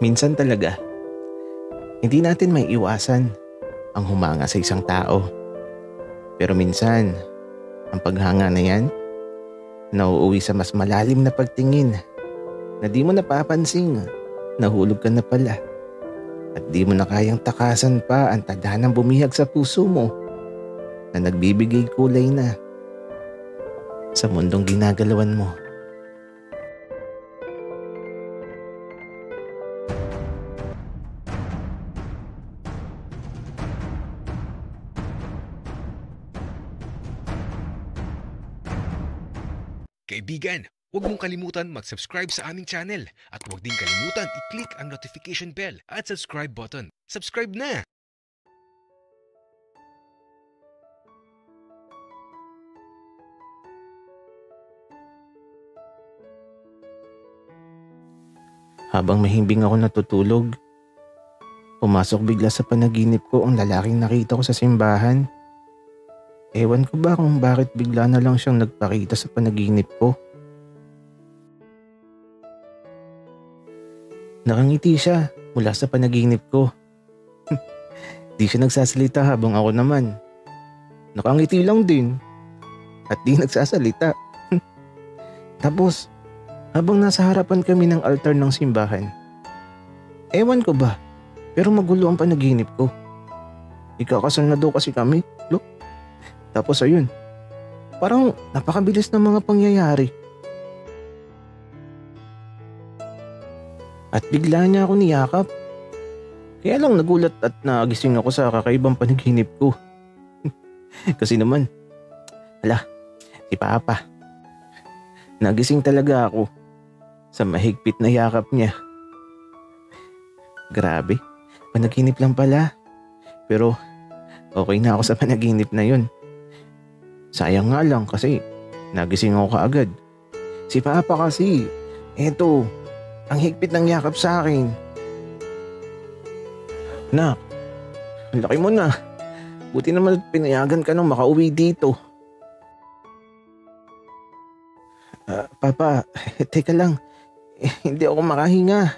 Minsan talaga, hindi natin may iwasan ang humanga sa isang tao. Pero minsan, ang paghanga na yan, nauuwi sa mas malalim na pagtingin na di mo napapansing, nahulog ka na pala. At di mo na kayang takasan pa ang tadhanang bumihag sa puso mo na nagbibigay kulay na sa mundong ginagalawan mo. Kaibigan, huwag mong kalimutan mag-subscribe sa aming channel at huwag din kalimutan i-click ang notification bell at subscribe button. Subscribe na! Habang mahimbing ako natutulog, pumasok bigla sa panaginip ko ang lalaking nakita ko sa simbahan. Ewan ko ba kung bakit bigla na lang siyang nagpakita sa panaginip ko. Nakangiti siya mula sa panaginip ko. Di siya nagsasalita habang ako naman nakangiti lang din at di nagsasalita. Tapos habang nasa harapan kami ng altar ng simbahan, ewan ko ba, pero magulo ang panaginip ko. Ikakasal na daw kasi kami. Tapos ayun, parang napakabilis ng mga pangyayari. At bigla niya ako niyakap. Kaya lang nagulat at nagising ako sa kakaibang panaginip ko. Kasi naman, si Papa. Nagising talaga ako sa mahigpit na yakap niya. Grabe, panaginip lang pala. Pero okay na ako sa panaginip na yun. Sayang nga lang kasi nagising ako kaagad. Si Papa kasi, eto, ang higpit ng yakap sa akin. Nak, ang laki mo na. Buti naman pinayagan ka nang makauwi dito. Papa, teka lang. Hindi ako makahinga.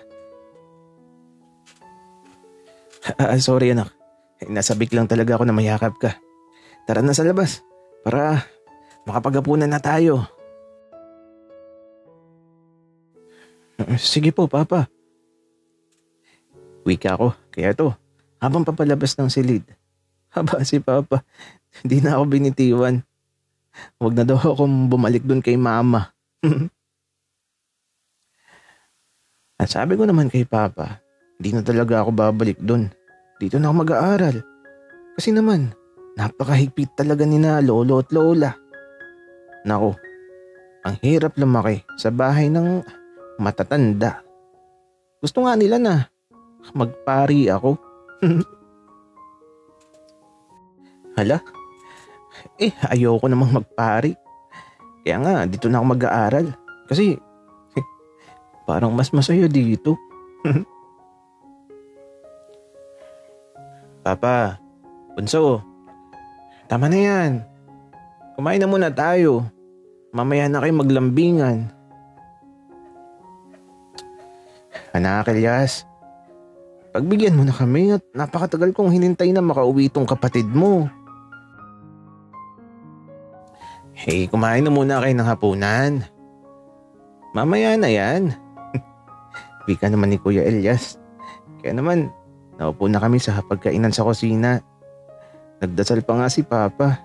Sorry anak. Nasabik lang talaga ako na mayakap ka. Tara na sa labas para makapaghapunan na tayo. Sige po, Papa. Wika ako, kaya to, habang papalabas ng silid. Si Papa, hindi na ako binitiwan. Huwag na daw akong bumalik dun kay Mama. At sabi ko naman kay Papa, hindi na talaga ako babalik dun. Dito na ako mag-aaral. Kasi naman, napakahigpit talaga ni na lolo at lola. Naku, ang hirap lumaki sa bahay ng matatanda. Gusto nga nila na magpari ako. Ayoko namang magpari. Kaya nga, dito na ako mag-aaral. Kasi parang mas masaya dito. Papa, Bunso, tama na yan. Kumain na muna tayo. Mamaya na kayo maglambingan. Anak Elias, pagbigyan mo na kami at napakatagal kong hinintay na makauwi itong kapatid mo. Kumain na muna kayo ng hapunan. Mamaya na yan. Wika naman ni Kuya Elias. Kaya naman, naupo na kami sa pagkainan sa kusina. Nagdasal pa nga si Papa.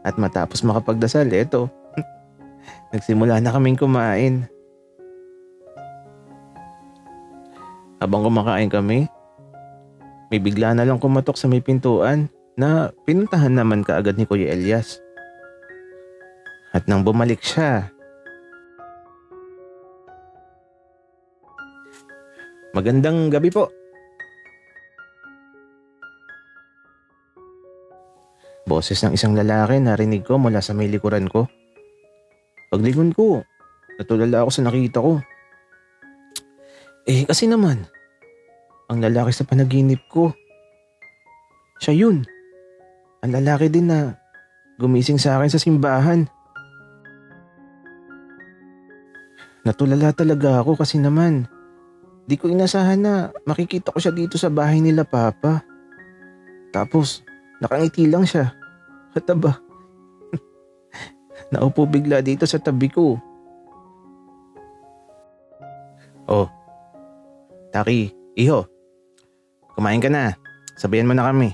At matapos makapagdasal, eto, nagsimula na kaming kumain. Habang kumakain kami, may bigla na lang kumatok sa may pintuan na pinuntahan naman kaagad ni Kuya Elias. At nang bumalik siya, magandang gabi po. Boses ng isang lalaki narinig ko mula sa may likuran ko. Paglingon ko, natulala ako sa nakita ko. Kasi naman, ang lalaki sa panaginip ko, siya yun. Ang lalaki din na gumising sa akin sa simbahan. Natulala talaga ako kasi naman, Di ko inasahan na makikita ko siya dito sa bahay nila Papa. Tapos, nakangiti lang siya. At aba, naupo bigla dito sa tabi ko. Oh, Taki, iho. Kumain ka na. Sabayan mo na kami.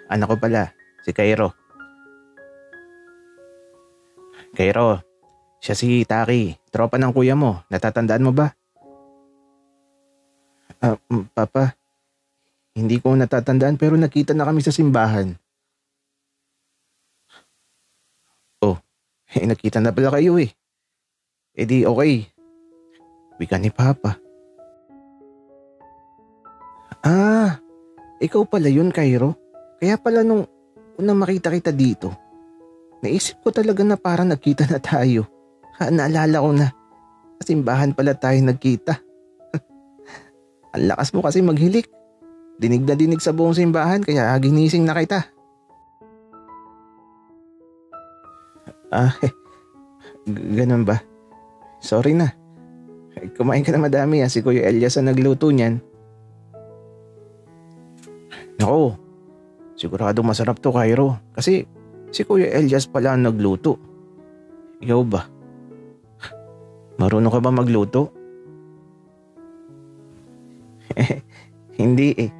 Anak ko pala, si Cairo. Cairo, siya si Taki, tropa ng kuya mo. Natatandaan mo ba? Papa, hindi ko natatandaan pero nakita na kami sa simbahan. Oh, nakita na pala kayo eh. E di okay. Wika ni Papa. Ikaw pala yun, Cairo. Kaya pala nung unang makita kita dito, naisip ko talaga na parang nagkita na tayo. Naalala ko na. Sa simbahan pala tayo nagkita. Ang lakas mo kasi maghilik. Dinig na dinig sa buong simbahan kaya ginising na kita. Ganun ba? Sorry na. Kumain ka na madami si Kuya Elias ang nagluto niyan. Nako, sigurado masarap to, Cairo. Kasi si Kuya Elias pala ang nagluto. Ikaw ba? Marunong ka ba magluto? Hindi eh.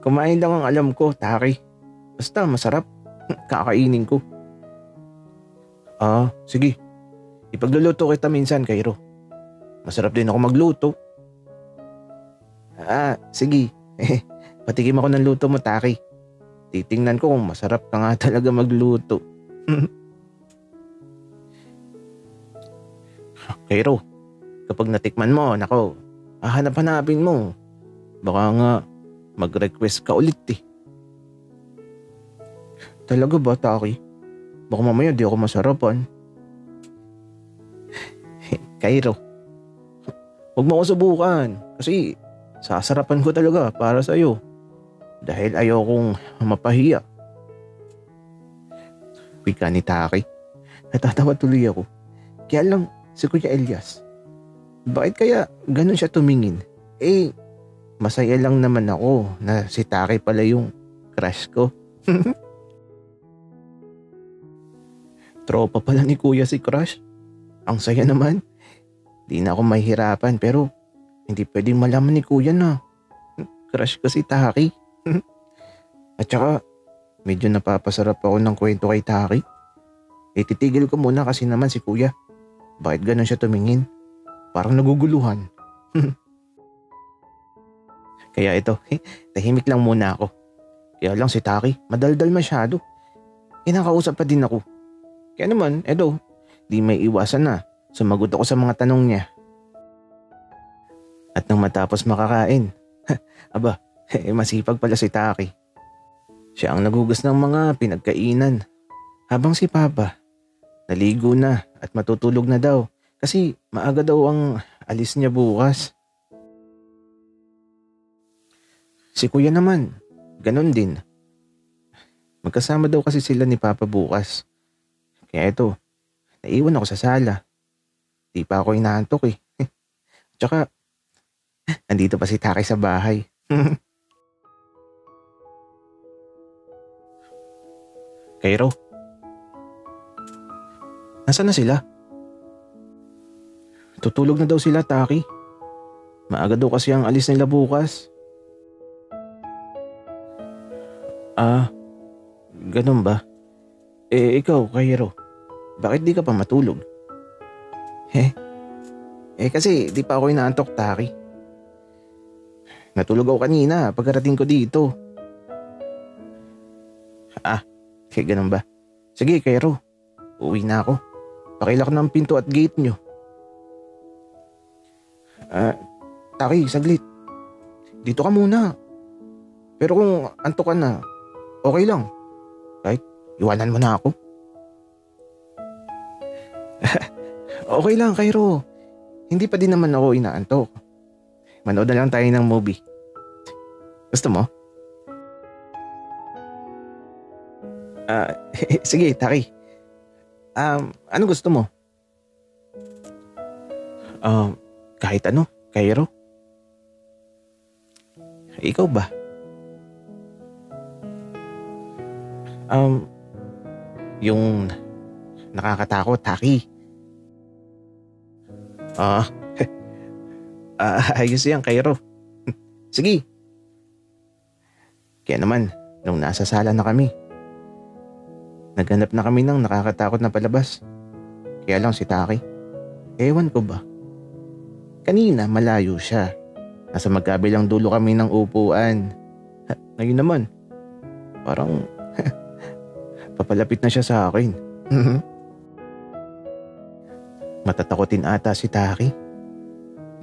Kumain lang ang alam ko, Taki. Basta masarap. Kakainin ko. Sige. Ipagluluto kita minsan, Cairo. Masarap din ako magluto. Sige. Patikim ako ng luto mo, Taki. Titingnan ko kung masarap ka nga talaga magluto. Cairo, kapag natikman mo, nako, hahanap-hanapin mo. Baka nga mag-request ka ulit eh. Talaga ba, Taki? Baka mamaya di ako masarapan. Cairo, huwag mo ako subukan kasi sasarapan ko talaga para sa'yo. Dahil ayokong mapahiya. Wika ni Taki. Natatawa tuloy ako. Kaya lang si Kuya Elias, bakit kaya ganun siya tumingin? Masaya lang naman ako na si Taki pala yung crush ko. Tropa pala ni Kuya si crush. Ang saya naman. Di na ako mahihirapan pero hindi pwedeng malaman ni Kuya na crush ko si Taki. At saka, medyo napapasarap ako ng kwento kay Taki. Titigil ko muna kasi naman si Kuya. Bakit ganun siya tumingin? Parang naguguluhan. Kaya ito, tahimik lang muna ako. Kaya lang si Taki, madaldal masyado. Kinakausap pa din ako. Kaya naman, di may iwasan na. Sumagot ako sa mga tanong niya. At nang matapos makakain, masipag pala si Taki. Siya ang nagugas ng mga pinagkainan. Habang si Papa, naligo na at matutulog na daw kasi maaga daw ang alis niya bukas. Si Kuya naman, ganun din. Magkasama daw kasi sila ni Papa bukas. Kaya naiwan ako sa sala. Di pa ako inaantok eh. Tsaka, andito pa si Taki sa bahay. Cairo, nasaan na sila? Tutulog na daw sila, Taki. Maaga daw kasi ang alis nila bukas. Ganun ba? Ikaw, Cairo, bakit di ka pa matulog? Kasi di pa ako inaantok, Taki. Natulog ako kanina pagkarating ko dito. Ganun ba? Sige, Cairo. Uwi na ako. Pakilak ng pinto at gate nyo. Taki, saglit. Dito ka muna. Pero kung antok ka na, okay lang. Kahit iwanan mo na ako. Okay lang, Cairo. Hindi pa din naman ako inaantok. Manood na lang tayo ng movie. Gusto mo? Sige, Taki. Ano gusto mo? Kahit ano. Cairo? Ikaw ba? Yung nakakatakot, Taki. Ah, ayos yan, Cairo. Sige. Kaya naman, nung nasa sala na kami, naghanap na kami ng nakakatakot na palabas. Kaya lang si Taki, ewan ko ba. Kanina malayo siya. Nasa magkabilang dulo kami ng upuan. Ngayon naman, parang papalapit na siya sa akin. Matatakotin ata si Taki.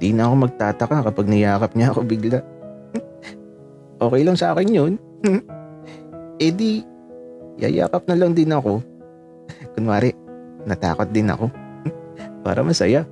Di na ako magtataka kapag niyakap niya ako bigla. Okay lang sa akin yun. Eh di, yayakap na lang din ako. Kunwari, natakot din ako. Para masaya.